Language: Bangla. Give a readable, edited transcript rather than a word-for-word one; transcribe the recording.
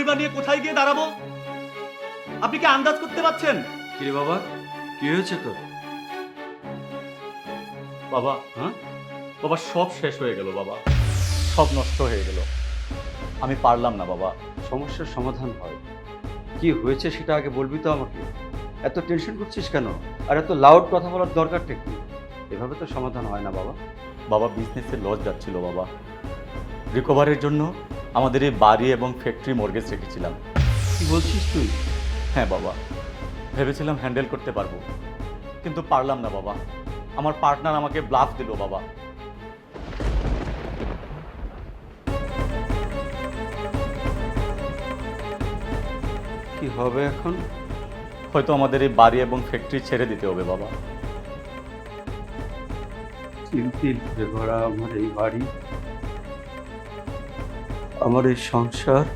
পরিবার নিয়ে কোথায় গিয়ে দাঁড়াবো আপনি কি আন্দাজ করতে পারছেন? কিরে বাবা, কি হয়েছে তোর? বাবা, বাবা সব শেষ হয়ে গেল বাবা, সব নষ্ট হয়ে গেল। আমি পারলাম না বাবা। সমস্যার সমাধান হয়, কি হয়েছে সেটা আগে বলবি তো আমাকে। এত টেনশন করছিস কেন? আর এত লাউড কথা বলার দরকারটা কি? এভাবে তো সমাধান হয় না বাবা। বাবা বিজনেসে লস যাচ্ছিল বাবা। রিকভারির জন্য আমাদের এই বাড়ি এবং ফ্যাক্টরি মর্গেজ রেখেছিলাম। কি বলছিস তুই? হ্যাঁ বাবা, ভেবেছিলাম হ্যান্ডেল করতে পারবো, কিন্তু পারলাম না বাবা। আমার পার্টনার আমাকে ব্লাফ দিল বাবা। কি হবে এখন? হয়তো আমাদের এই বাড়ি এবং ফ্যাক্টরি ছেড়ে দিতে হবে বাবা। চিন্তিত ভরা আমার এই বাড়ি, আমার এই সংসার,